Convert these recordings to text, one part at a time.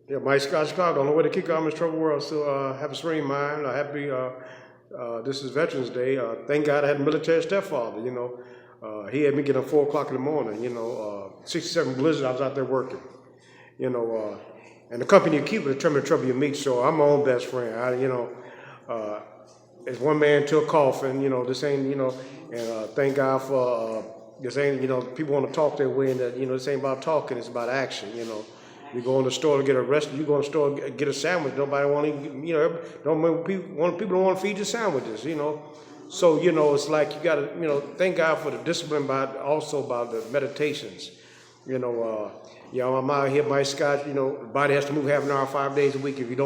Yeah, Mike Scott, Chicago. On the way to kick off Miss Trouble World. So have a serene mind. Happy. This is Veterans Day. Thank God I had a military stepfather. He had me get up 4 o'clock in the morning. 67 Blizzard. I was out there working. And the company you keep will determine the trouble you meet. So I'm my own best friend. Uh, as one man to a coffin. This ain't. And thank God for this ain't. People want to talk their way, and that this ain't about talking. It's about action. You go in the store to get arrested. You go in the store to get a sandwich. Nobody want to, people don't want to feed you sandwiches. So it's like you got to, thank God for the discipline, but also about the meditations. I'm out here, Mike Scott. The body has to move half an hour, 5 days a week. If you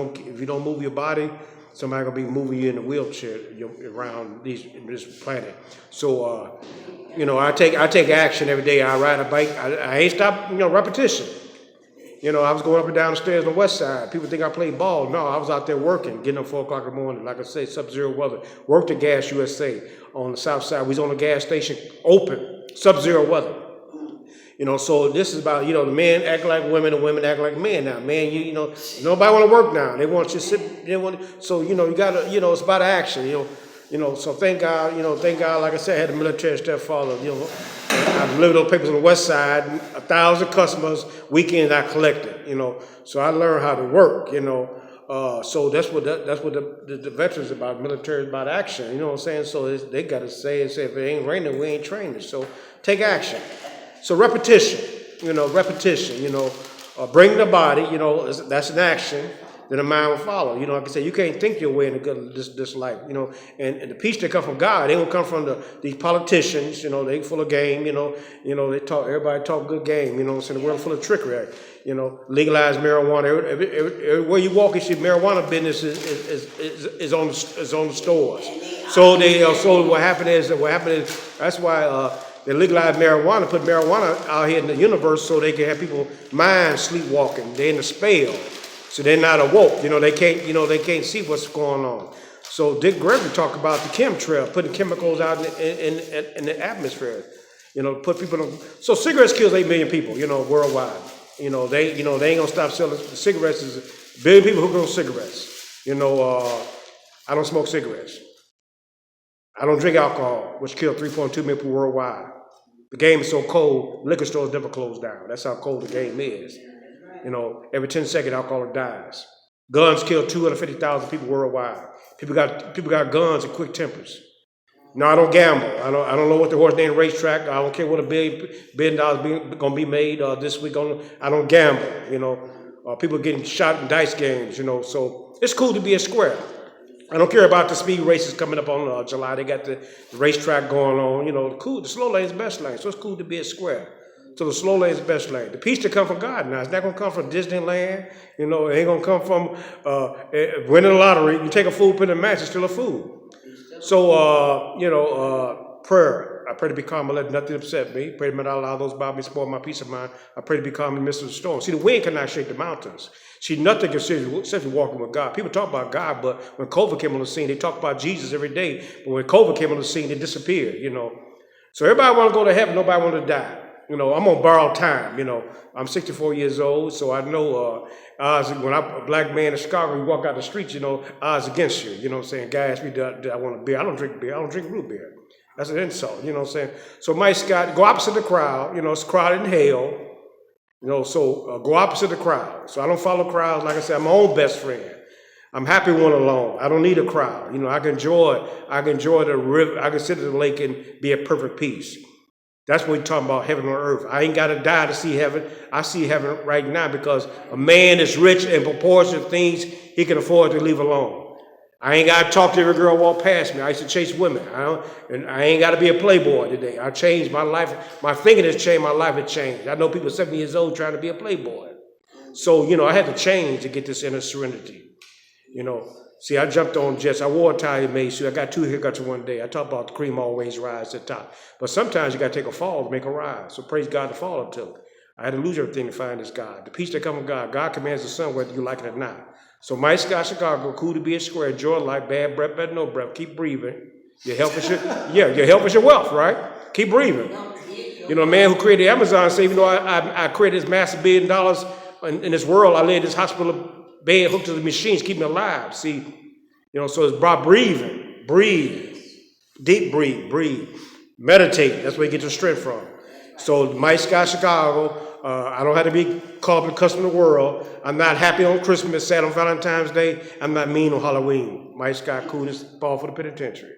don't move your body, somebody gonna be moving you in a wheelchair around this planet. So I take action every day. I ride a bike. I ain't stop. Repetition. I was going up and down the stairs on the west side. People think I played ball. No, I was out there working, getting up 4 o'clock in the morning. Like I say, sub-zero weather. Worked at Gas USA on the south side. We was on the gas station, open, sub-zero weather. So this is about, the men act like women and women act like men now. Man, nobody want to work now. They want you to sit, so, you got to, it's about action, so thank God, like I said, I had a military stepfather, I've delivered those papers on the west side, 1,000 customers, weekends I collected, so I learned how to work, so that's what the veterans about, military is about action, you know what I'm saying? So they got to say, if it ain't raining, we ain't training, so take action. So repetition, bring the body, that's an action, then the mind will follow. Like I say, you can't think your way into this life, and the peace that come from God, they don't come from these politicians, they full of game, everybody talk good game, so the world full of trickery, legalize marijuana. Everywhere you walk, you see marijuana business is on the stores. So what happened is, that's why, they legalized marijuana, put marijuana out here in the universe so they can have people mind sleepwalking. They're in the spell, so they're not awoke. They can't see what's going on. So Dick Gregory talked about the chemtrail, putting chemicals out in the atmosphere. Put people on. So cigarettes kills 8 million people, worldwide. They ain't gonna stop selling cigarettes. Is a billion people who grow cigarettes. I don't smoke cigarettes. I don't drink alcohol, which killed 3.2 million people worldwide. The game is so cold, liquor stores never close down. That's how cold the game is. Every 10 seconds, alcoholic dies. Guns kill 250,000 people worldwide. People got guns and quick tempers. No, I don't gamble. I don't know what the horse named racetrack. I don't care what $1 billion going to be made this week. I don't gamble. People getting shot in dice games. So it's cool to be a square. I don't care about the speed races coming up on July. They got the racetrack going on. Cool. The slow lane is the best lane, so it's cool to be a square. So the slow lane is the best lane. The peace that come from God now. It's not going to come from Disneyland. It ain't going to come from winning the lottery. You take a food, put in a match, it's still a food. So, prayer. I pray to be calm and let nothing upset me. Pray to not allow those about me spoil my peace of mind. I pray to be calm in the midst of the storm. See, the wind cannot shake the mountains. See, nothing can save you walking with God. People talk about God, but when COVID came on the scene, they talk about Jesus every day. But when COVID came on the scene, it disappeared, So everybody want to go to heaven. Nobody want to die. I'm on borrowed time. I'm 64 years old, so I know odds, when I'm a black man in Chicago, you walk out the street, odds against you. What I'm saying? Guy asked me, do I want a beer? I don't drink beer. I don't drink root beer. That's an insult, what I'm saying? So Mike Scott, go opposite the crowd, it's crowded in hell, so go opposite the crowd. So I don't follow crowds. Like I said, I'm my own best friend. I'm happy one alone. I don't need a crowd. I can enjoy the river. I can sit at the lake and be at perfect peace. That's what we're talking about, heaven on earth. I ain't got to die to see heaven. I see heaven right now because a man is rich in proportion to things he can afford to leave alone. I ain't got to talk to every girl walk past me. I used to chase women. And I ain't got to be a playboy today. I changed my life. My thinking has changed. My life has changed. I know people 70 years old trying to be a playboy. So, I had to change to get this inner serenity. See, I jumped on jets. I wore a Italian-made suit. I got 2 haircuts in one day. I talk about the cream always rise to the top. But sometimes you got to take a fall to make a rise. So praise God to fall up to. I had to lose everything to find this God. The peace that comes from God. God commands the sun whether you like it or not. So Mike Scott, Chicago, cool to be a square, enjoy life, bad breath, better no breath. Keep breathing. Your health is your health is your wealth, right? Keep breathing. A man who created Amazon said, I created this massive $1 billion in this world, I lay in this hospital bed hooked to the machines, keep me alive. See, so it's about breathing, breathe, deep breathe, meditate. That's where you get your strength from. So, Mike Scott, Chicago. I don't have to be carbon custom in the world. I'm not happy on Christmas, sad on Valentine's Day. I'm not mean on Halloween. Mike Scott, coolest ball for the penitentiary.